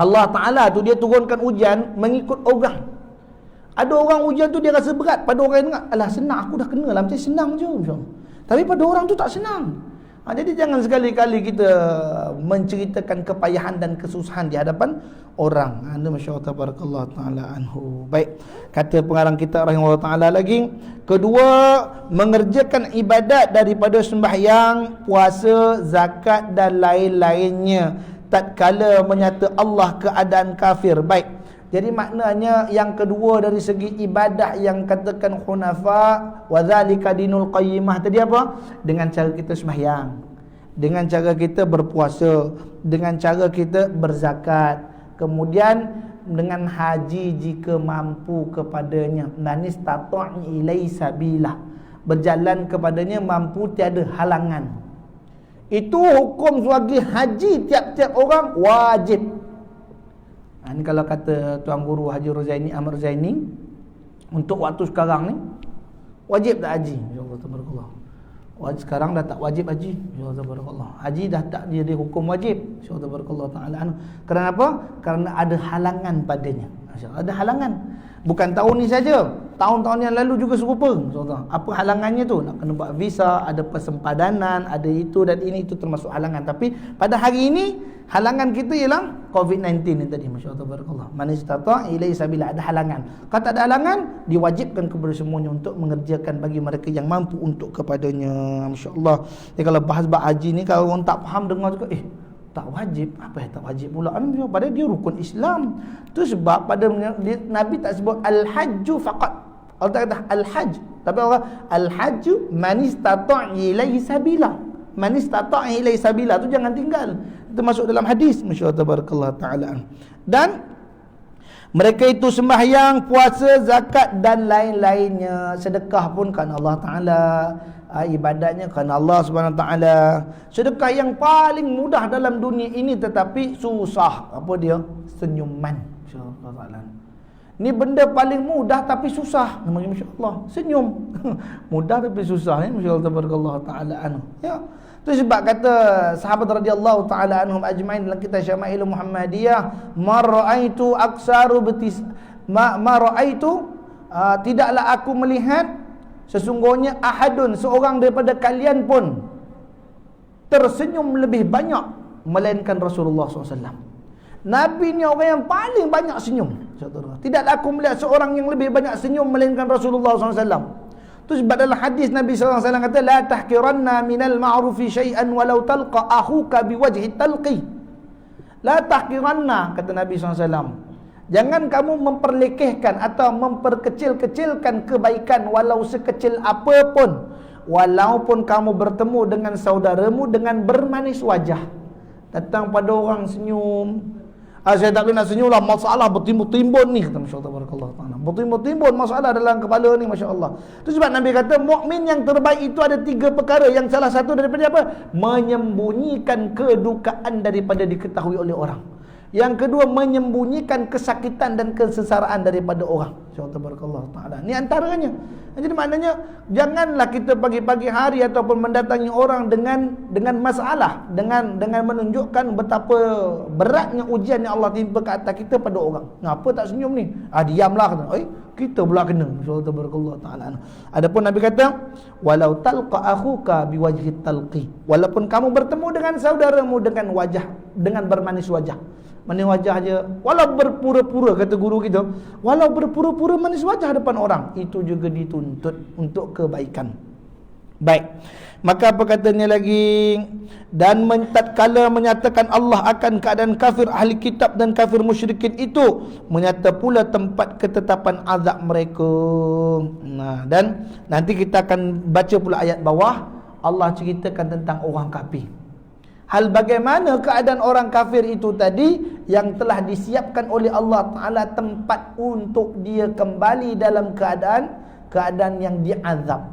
Allah Taala tu dia turunkan ujian mengikut orang. Ada orang ujian tu dia rasa berat, pada orang yang dengar, alah senang, aku dah kena lah, macam senang je, insya-Allah. Tapi pada orang tu tak senang. Jadi jangan sekali-kali kita menceritakan kepayahan dan kesusahan di hadapan orang. Masya-Allah tabarakallah taala anhu. Baik, kata pengarang kita rahimahullah taala lagi, kedua, mengerjakan ibadat daripada sembahyang, puasa, zakat dan lain-lainnya tatkala menyata Allah keadaan kafir. Baik. Jadi maknanya yang kedua dari segi ibadah yang katakan hunafa wa dzalika dinul qayyimah tadi apa? Dengan cara kita sembahyang, dengan cara kita berpuasa, dengan cara kita berzakat, kemudian dengan haji jika mampu kepadanya, manis tata'i ilai sabila, berjalan kepadanya mampu tiada halangan. Itu hukum sebagai haji tiap-tiap orang wajib. Ini kalau kata Tuan Guru Haji Rozaini Ahmad Rozaini, untuk waktu sekarang ni wajib tak haji? InsyaAllah tabarakallah. Sekarang dah tak wajib haji. InsyaAllah tabarakallah. Haji dah tak jadi hukum wajib. InsyaAllah tabarakallah ta'ala anhu. Kerana apa? Kerana ada halangan padanya. InsyaAllah ada halangan. Bukan tahun ni saja. tahun-tahun yang lalu juga serupa. Apa halangannya tu? Nak kena buat visa, ada persempadanan, ada itu dan ini, itu termasuk halangan. Tapi pada hari ini halangan kita ialah COVID-19 ni tadi. Masya-Allah tabarakallah. Man istata' ilaihi sabila, ada halangan. Kalau tak ada halangan, diwajibkan kepada semuanya untuk mengerjakan bagi mereka yang mampu untuk kepadanya. Masya-Allah. Jadi kalau bahas bab haji ni, kalau orang tak faham dengar juga, tak wajib. Apa yang tak wajib pula? Padahal dia rukun Islam. Tu sebab pada Nabi tak sebut al-hajju faqat. Allah tak kata al-hajj. Tapi Allah al-hajju man istata' ilaihi sabila. Man istata' ilaihi sabila tu jangan tinggal. Itu masuk dalam hadis. Masya-Allah tabarakallah taala. Dan mereka itu sembahyang, puasa, zakat dan lain-lainnya. Sedekah pun kerana Allah Taala, ibadatnya kerana Allah Subhanahu Taala. Sedekah yang paling mudah dalam dunia ini tetapi susah. Apa dia? Senyuman. Masya-Allah Taala. Ni benda paling mudah tapi susah. Namanya masya-Allah, senyum. Mudah tapi susah ni. Masya-Allah tabarakallah taala anhu. Ya. Itu sebab kata sahabat radhiyallahu taala anhum ajmain dalam kitab Syama'il Muhammadiyah, ma ra'aitu aksaru ma ra'aitu tidaklah aku melihat sesungguhnya ahadun, seorang daripada kalian pun tersenyum lebih banyak melainkan Rasulullah SAW. Nabi ni orang yang paling banyak senyum. Tidaklah aku melihat seorang yang lebih banyak senyum melainkan Rasulullah SAW. Tu sebab dalam hadis Nabi SAW kata, la tahkiranna minal ma'rufi syai'an walau talqa akhuka biwajhi talqi. La tahkiranna, kata Nabi SAW, jangan kamu memperlekehkan atau memperkecil-kecilkan kebaikan walau sekecil apapun, walaupun kamu bertemu dengan saudaramu dengan bermanis wajah. Datang pada orang senyum, saya tak kena senyum lah, masalah bertimbun-timbun ni, kata masya-Allah barakallahu taala. Bertimbun-timbun masalah dalam kepala ni, masya-Allah. Itu sebab Nabi kata mukmin yang terbaik itu ada 3 perkara. Yang salah satu daripada apa? Menyembunyikan kedukaan daripada diketahui oleh orang. Yang kedua, menyembunyikan kesakitan dan kesesaraan daripada orang. Masya-Allah barakallahu taala. Ni antaranya. Jadi maknanya janganlah kita pagi-pagi hari ataupun mendatangi orang dengan masalah, dengan menunjukkan betapa beratnya ujian yang Allah timpa ke atas kita pada orang. Ngapa tak senyum ni? Diamlah, kata. Kita pula kena. Masya-Allah tabarakallah taala. Adapun Nabi kata, walau talqa akhuka biwajhi talqi. Walaupun kamu bertemu dengan saudaramu dengan wajah, dengan bermanis wajah. Manis wajah aja, walau berpura-pura, kata guru kita, walau berpura-pura manis wajah depan orang, itu juga dituntut untuk kebaikan. Baik. Maka apa katanya lagi? Dan tatkala menyatakan Allah akan keadaan kafir ahli kitab dan kafir musyrikin itu, menyata pula tempat ketetapan azab mereka. Nah, dan nanti kita akan baca pula ayat bawah, Allah ceritakan tentang orang kafir. Hal bagaimana keadaan orang kafir itu tadi yang telah disiapkan oleh Allah Ta'ala tempat untuk dia kembali dalam keadaan yang diazab.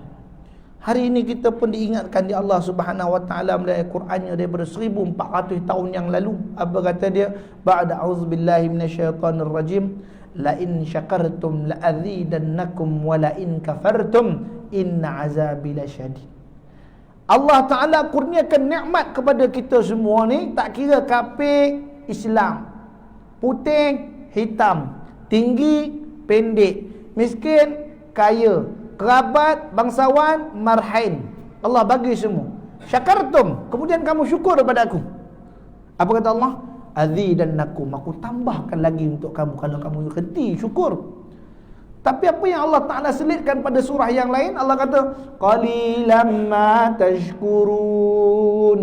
Hari ini kita pun diingatkan di Allah Subhanahu Wa Ta'ala melalui Qur'annya daripada 1400 tahun yang lalu. Apa kata dia? Ba'da a'udzubillahi minasyaitonir rajim, la in syakartum la azidannakum wa la in kafartum inna azabi lasyadid. Allah Ta'ala kurniakan nikmat kepada kita semua ni, tak kira kafir, Islam, putih, hitam, tinggi, pendek, miskin, kaya, kerabat, bangsawan, marhain. Allah bagi semua. Syakartum, kemudian kamu syukur kepada aku. Apa kata Allah? Azidannakum, aku tambahkan lagi untuk kamu kalau kamu reti syukur. Tapi apa yang Allah Ta'ala selitkan pada surah yang lain, Allah kata qalilan ma tashkurun,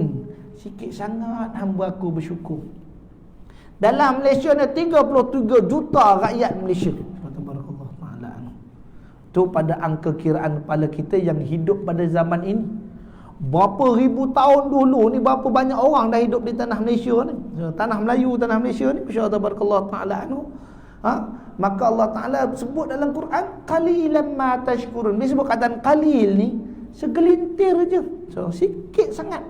sikit sangat hamba aku bersyukur. Dalam Malaysia ni 33 juta rakyat Malaysia. Subhanallah Ta'ala. Itu pada angka kiraan kepala kita yang hidup pada zaman ini. Berapa ribu tahun dulu ni, berapa banyak orang dah hidup di tanah Malaysia ni, tanah Melayu, tanah Malaysia ni. Masya-Allah Ta'ala. Maka Allah Ta'ala sebut dalam Quran qalilan ma tashkurun. Dia sebut kataan qalil ni segelintir je, sikit sangat.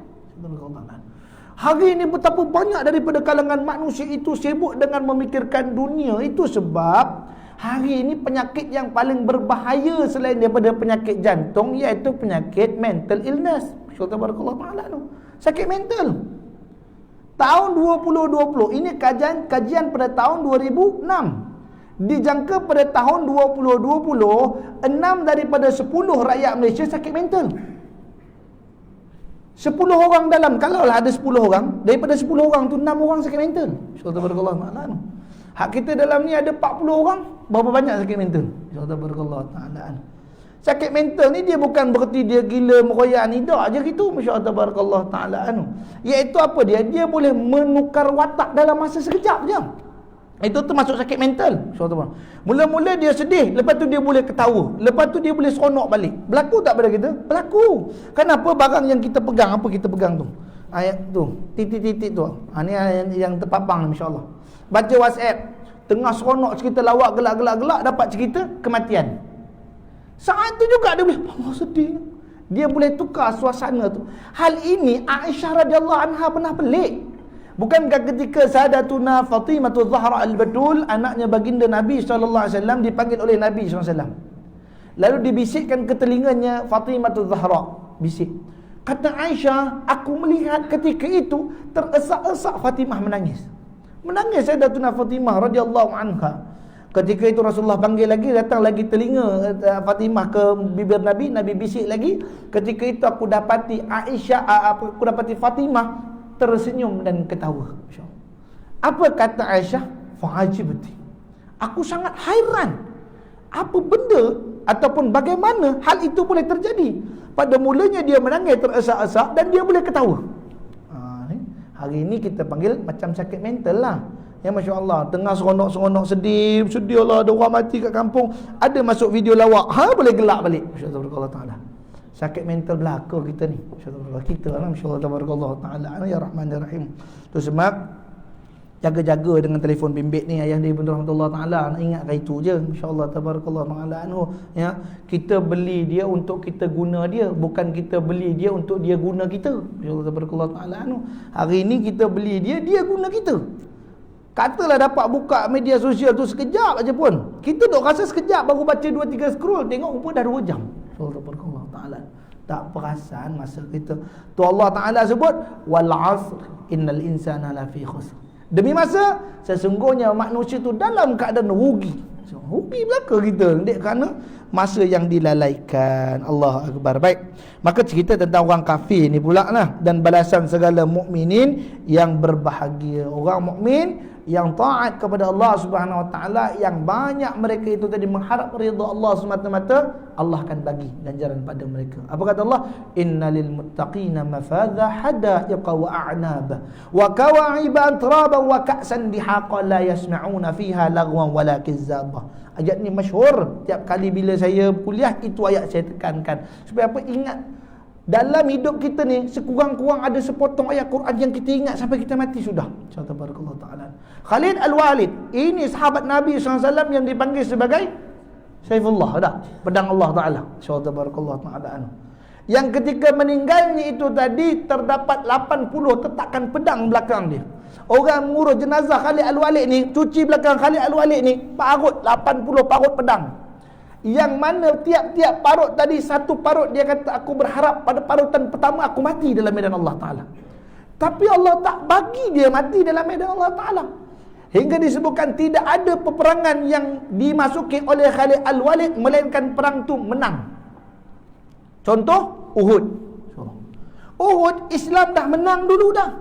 Hari ini betapa banyak daripada kalangan manusia itu sibuk dengan memikirkan dunia. Itu sebab hari ini penyakit yang paling berbahaya selain daripada penyakit jantung, iaitu penyakit mental illness. Sakit mental. Tahun 2020 ini kajian pada tahun 2006. Dijangka pada tahun 2020, 6 daripada 10 rakyat Malaysia sakit mental. 10 orang dalam, kalau lah ada 10 orang, daripada 10 orang tu 6 orang sakit mental. InsyaAllah barakallahu ta'ala. Hak kita dalam ni ada 40 orang, berapa banyak sakit mental? InsyaAllah barakallahu ta'ala. Sakit mental ni dia bukan berarti dia gila meroyak ni, tak je gitu. Masya-Allah barakallahu ta'ala. Iaitu apa dia? Dia boleh menukar watak dalam masa sekejap je. Itu termasuk sakit mental. Mula-mula dia sedih, lepas tu dia boleh ketawa, lepas tu dia boleh seronok balik. Berlaku tak pada kita? Berlaku. Kenapa? Barang yang kita pegang, apa kita pegang tu? Ayat tu, titik-titik tu. Ni yang terpapang ni, insya-Allah. Baca WhatsApp, tengah seronok cerita lawak, gelak-gelak, dapat cerita kematian. Saat tu juga dia boleh, Allah sedih. Dia boleh tukar suasana tu. Hal ini Aisyah radhiyallahu anha pernah pelik. Bukankah ketika Sahadatuna Fatimah Zahra Al-Batul, anaknya baginda Nabi SAW, dipanggil oleh Nabi SAW, lalu dibisikkan ke telinganya Fatimah Zahra, bisik. Kata Aisyah, aku melihat ketika itu teresak-esak Fatimah menangis. Menangis Sahadatuna Fatimah radhiyallahu anha. Ketika itu Rasulullah panggil lagi, datang lagi telinga Fatimah ke bibir Nabi, Nabi bisik lagi. Ketika itu aku dapati Aisyah, aku dapati Fatimah tersenyum dan ketawa. Apa kata Aisyah? Fa'ajibti. Aku sangat hairan. Apa benda ataupun bagaimana hal itu boleh terjadi? Pada mulanya dia menangis teresak-esak dan dia boleh ketawa. Hari ini kita panggil macam sakit mental lah. Ya, Masya Allah, tengah seronok-seronok sedih lah, ada orang mati kat kampung, ada masuk video lawak, boleh gelak balik. Masya Allah Ta'ala. Sakit mental belaka kita ni. Masya-Allah kita lah, masya-Allah tabarakallah taala ya Rahman ya Rahim. Tu sebab jaga-jaga dengan telefon bimbit ni ayah dia ibn rahmatullah taala, nak ingatkan itu je. Masya-Allah tabarakallah taala ya. Kita beli dia untuk kita guna dia, bukan kita beli dia untuk dia guna kita. Masya-Allah tabarakallah taala hari ni kita beli dia, dia guna kita. Katalah dapat buka media sosial tu sekejap aja pun, kita duk rasa sekejap baru baca 2-3 scroll, tengok rupa dah 2 jam. Allah Ta'ala tak perasan masa kita tu. Allah Ta'ala sebut wal 'asr innal insana lafi khusr. Demi masa, sesungguhnya manusia tu dalam keadaan rugi. Rugi belaka kita dek kerana masa yang dilalaikan. Allah Akbar. Baik, maka cerita tentang orang kafir ni pula lah, dan balasan segala mukminin yang berbahagia. Orang mukmin yang taat kepada Allah Subhanahu Wa Taala, yang banyak mereka itu tadi mengharap ridha Allah semata-mata, Allah akan bagi ganjaran pada mereka. Apa kata Allah? Innalil muttaqina mafadha hadaiqa wa a'naba wa kawa'iba atraba wa ka'san dihaqa la yasma'una fiha lagwan wala kizzaba. Ayat ni masyhur, tiap kali bila saya kuliah itu ayat saya tekankan supaya apa? Ingat dalam hidup kita ni sekurang-kurang ada sepotong ayat Quran yang kita ingat sampai kita mati sudah. Insya-Allah barakallahu taala. Khalid Al-Walid, ini sahabat Nabi SAW yang dipanggil sebagai Saifullah, dah, pedang Allah Taala. Insya-Allah barakallahu taala. Yang ketika meninggalnya itu tadi terdapat 80 tetakan pedang belakang dia. Orang mengurus jenazah Khalid Al-Walid ni, cuci belakang Khalid Al-Walid ni, parut 80 parut pedang. Yang mana tiap-tiap parut tadi, satu parut dia kata aku berharap pada parutan pertama aku mati dalam medan Allah Ta'ala. Tapi Allah tak bagi dia mati dalam medan Allah Ta'ala. Hingga disebutkan tidak ada peperangan yang dimasuki oleh Khalid Al-Walid melainkan perang tu menang. Contoh Uhud. Uhud Islam dah menang dulu dah.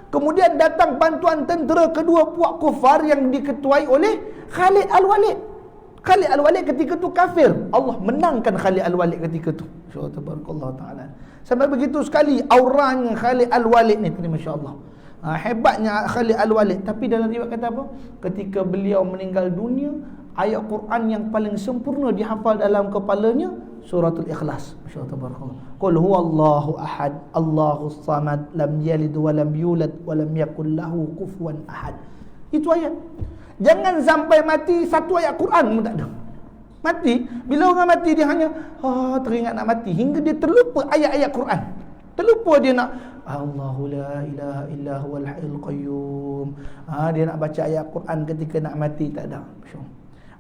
Kemudian datang bantuan tentera kedua puak kufar yang diketuai oleh Khalid Al-Walid. Khalid Al-Walid ketika tu kafir, Allah menangkan Khalid Al-Walid ketika tu. Masya-Allah tabarakallah taala. Sampai begitu sekali auranya Khalid Al-Walid ni, masya-Allah. Hebatnya Khalid Al-Walid. Tapi dalam riwayat kata apa? Ketika beliau meninggal dunia, ayat Quran yang paling sempurna dihafal dalam kepalanya suratul Ikhlas. Masya-Allah tabarakallah. Qul huwallahu ahad, Allahus samad, lam yalid wa lam yulad wa lam yakul lahu kufuwan ahad. Itu ayat. Jangan sampai mati satu ayat Quran pun tak ada. Mati, bila orang mati dia hanya teringat nak mati hingga dia terlupa ayat-ayat Quran. Terlupa dia nak Allahu la ilaha illa huwal hayyul qayyum. Dia nak baca ayat Quran ketika nak mati tak ada.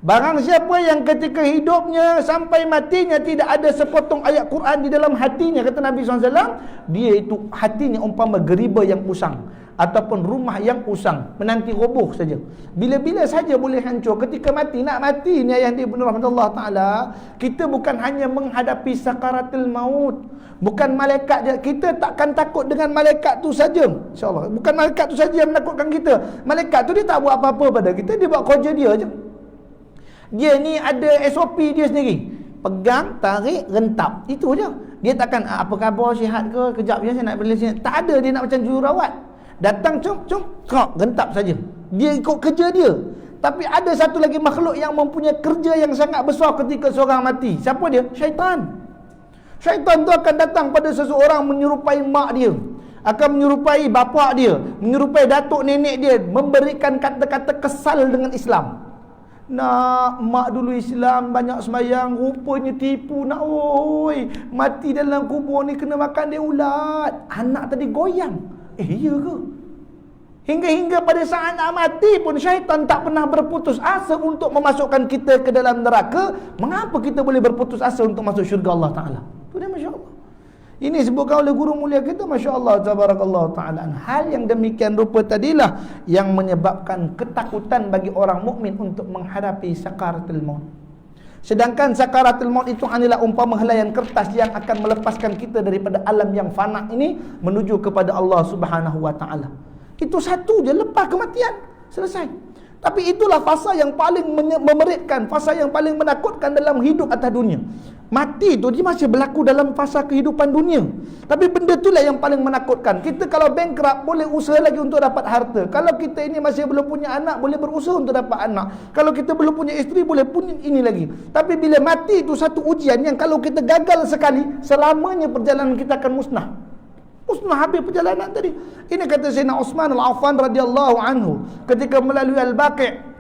Barang siapa yang ketika hidupnya sampai matinya tidak ada sepotong ayat Quran di dalam hatinya, kata Nabi SAW, dia itu hatinya umpama geriba yang usang. ataupun rumah yang usang, menanti roboh saja. Bila-bila saja boleh hancur. Ketika mati, nak mati ni ayah di benar Allah Ta'ala, kita bukan hanya menghadapi sakaratul maut, bukan malaikat je. Kita takkan takut dengan malaikat tu saja, insyaAllah. Bukan malaikat tu saja yang menakutkan kita. Malaikat tu dia tak buat apa-apa pada kita, dia buat kerja dia je. Dia ni ada SOP dia sendiri. Pegang, tarik, rentap. Itu je. Dia takkan apa khabar, sihat ke, kejap je saya nak beli sini. Tak ada, dia nak macam jururawat. Datang rentap saja. Dia ikut kerja dia. Tapi ada satu lagi makhluk yang mempunyai kerja yang sangat besar ketika seorang mati. Siapa dia? Syaitan. Syaitan tu akan datang pada seseorang menyerupai mak dia, akan menyerupai bapa dia, menyerupai datuk nenek dia, memberikan kata-kata kesal dengan Islam. Nak mak dulu Islam, banyak sembahyang, rupanya tipu nak. Oi, mati dalam kubur ni kena makan dia ulat. Anak tadi goyang. Iya ke? Hingga pada saat nak mati pun syaitan tak pernah berputus asa untuk memasukkan kita ke dalam neraka. Mengapa kita boleh berputus asa untuk masuk syurga Allah Ta'ala? Itu dia, Masya Allah. Ini disebutkan oleh guru mulia kita, Masya Allah, Tabarakallah Ta'ala. Hal yang demikian rupa tadilah yang menyebabkan ketakutan bagi orang mukmin untuk menghadapi sakaratul maut. Sedangkan sakaratul maut itu hanyalah umpama helaian kertas yang akan melepaskan kita daripada alam yang fana ini menuju kepada Allah Subhanahu wa Ta'ala. Itu satu je, lepas kematian, selesai. Tapi itulah fasa yang paling memeritkan, fasa yang paling menakutkan dalam hidup atas dunia. Mati tu dia masih berlaku dalam fasa kehidupan dunia. Tapi benda itulah yang paling menakutkan. Kita kalau bankrupt boleh usaha lagi untuk dapat harta. Kalau kita ini masih belum punya anak, boleh berusaha untuk dapat anak. Kalau kita belum punya isteri, boleh punya ini lagi. Tapi bila mati itu satu ujian yang kalau kita gagal sekali, selamanya perjalanan kita akan musnah. Musnah habis perjalanan tadi. Ini kata Sayyidina Uthman Al-Affan radhiyallahu anhu ketika melalui Al-Baqi'.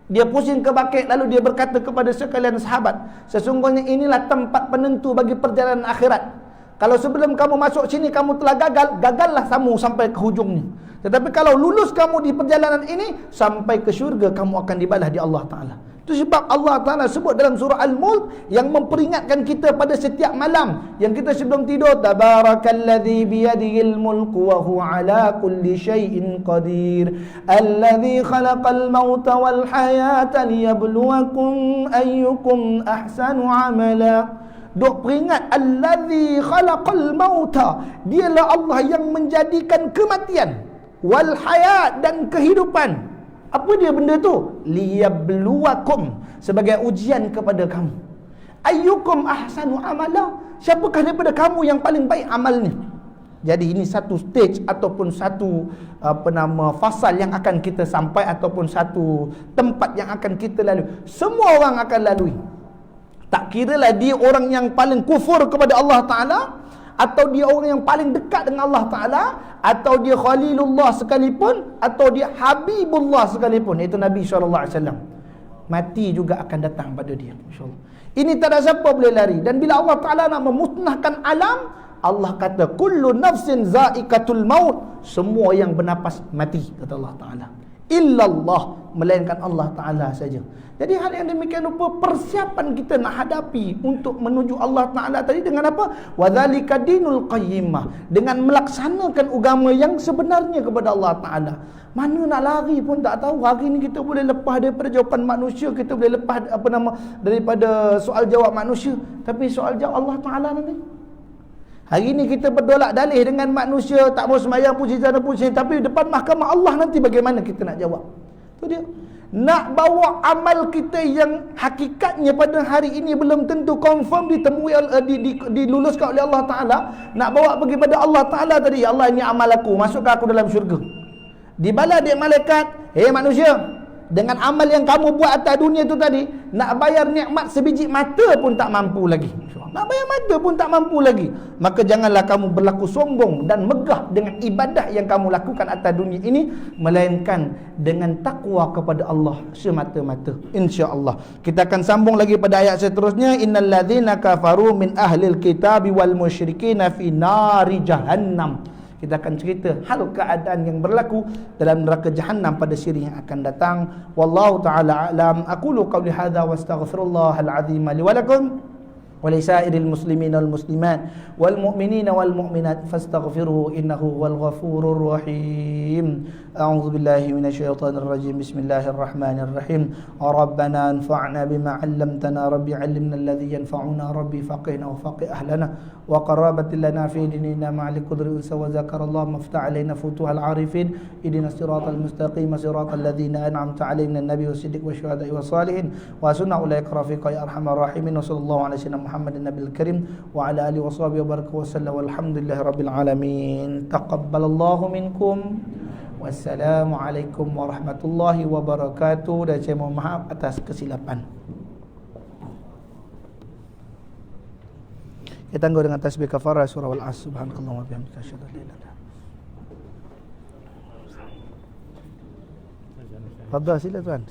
Dia pusing ke Baqi', lalu dia berkata kepada sekalian sahabat, sesungguhnya inilah tempat penentu bagi perjalanan akhirat. Kalau sebelum kamu masuk sini kamu telah gagal, gagallah kamu sampai ke hujungnya. Tetapi kalau lulus kamu di perjalanan ini, sampai ke syurga kamu akan dibalas di Allah Ta'ala. Itu sebab Allah Ta'ala sebut dalam surah Al-Mulk yang memperingatkan kita pada setiap malam yang kita sebelum tidur, Tabarakalladzi biyadihil mulku wa huwa ala kulli syai'in qadir alladzi khalaqal mauta wal hayata liyabluwakum ayyukum ahsanu amala. Dok peringat, alladzi khalaqal mauta, dialah Allah yang menjadikan kematian, wal hayat, dan kehidupan. Apa dia benda tu? Liyabluwakum, sebagai ujian kepada kamu. Ayyukum ahsanu amala, siapakah daripada kamu yang paling baik amalnya? Jadi ini satu stage ataupun satu fasal yang akan kita sampai, ataupun satu tempat yang akan kita lalui. Semua orang akan lalui. Tak kiralah dia orang yang paling kufur kepada Allah Ta'ala, atau dia orang yang paling dekat dengan Allah Ta'ala, atau dia Khalilullah sekalipun, atau dia Habibullah sekalipun, iaitu Nabi SAW. Mati juga akan datang pada dia, insyaAllah. Ini tak ada siapa boleh lari. Dan bila Allah Ta'ala nak memusnahkan alam, Allah kata kullu nafsin za'iqatul maut, semua yang bernapas mati, kata Allah Ta'ala. Illallah, melainkan Allah Ta'ala saja. Jadi hal yang demikian rupa persiapan kita nak hadapi untuk menuju Allah Ta'ala tadi dengan apa? Wadzalika dinul qayyimah, dengan melaksanakan agama yang sebenarnya kepada Allah Ta'ala. Mana nak lari pun tak tahu. Hari ni kita boleh lepas daripada jawapan manusia, kita boleh lepas daripada soal jawab manusia, tapi soal jawab Allah Ta'ala nanti. Hari ni kita berdolak dalih dengan manusia, tak mau sembahyang puji sana puji, tapi depan mahkamah Allah nanti bagaimana kita nak jawab? Tu dia. Nak bawa amal kita yang hakikatnya pada hari ini belum tentu confirm ditemui, diluluskan oleh Allah Ta'ala, nak bawa pergi pada Allah Ta'ala tadi, Allah ini amal aku, masukkan aku dalam syurga. Dibalas dia malaikat, manusia, dengan amal yang kamu buat atas dunia tu tadi, nak bayar nikmat sebiji mata pun tak mampu lagi. Nak bayar mata pun tak mampu lagi. Maka janganlah kamu berlaku sombong dan megah dengan ibadah yang kamu lakukan atas dunia ini, melainkan dengan takwa kepada Allah semata-mata, insya-Allah. Kita akan sambung lagi pada ayat seterusnya, innal ladzina kafaru min ahlil kitabi wal musyrikin fi nari jahannam. Kita akan cerita hal keadaan yang berlaku dalam neraka Jahannam pada siri yang akan datang. Wallahu ta'ala a'lam. Aqulu qawli hadha wa astaghfirullahal azim li wa lakum ولسائر المسلمين والمسلمات والمؤمنين والمؤمنات فاستغفروه إنه هو الغفور الرحيم أعوذ بالله من الشيطان الرجيم بسم الله الرحمن الرحيم ربنا انفعنا بما علمتنا ربي علمنا الذي ينفعنا ربي فقهنا وفقه أهلنا وقرابة لنا في ديننا مع لقدر أنسى وذكر الله مفتح علينا فتوح العارفين إدنا الصراط المستقيم صراط الذين أنعمت علينا النبي والصديق والشهداء والصالحين وسنة أولئك رفيقا يا أرحم الراحمين وصلى الله على سيدنا محمد النبي الكريم وعلى آله وصحبه وبارك وسلم والحمد لله رب العالمين تقبل الله منكم wassalamualaikum warahmatullahi wabarakatuh. Dan saya mohon maaf atas kesilapan. Kita tangguh dengan tasbih kafarah surah Al-Asr. Subhanakallahumma wa bihamdika asyhadu an la ilaha illa anta. Fadhal, sila tuan.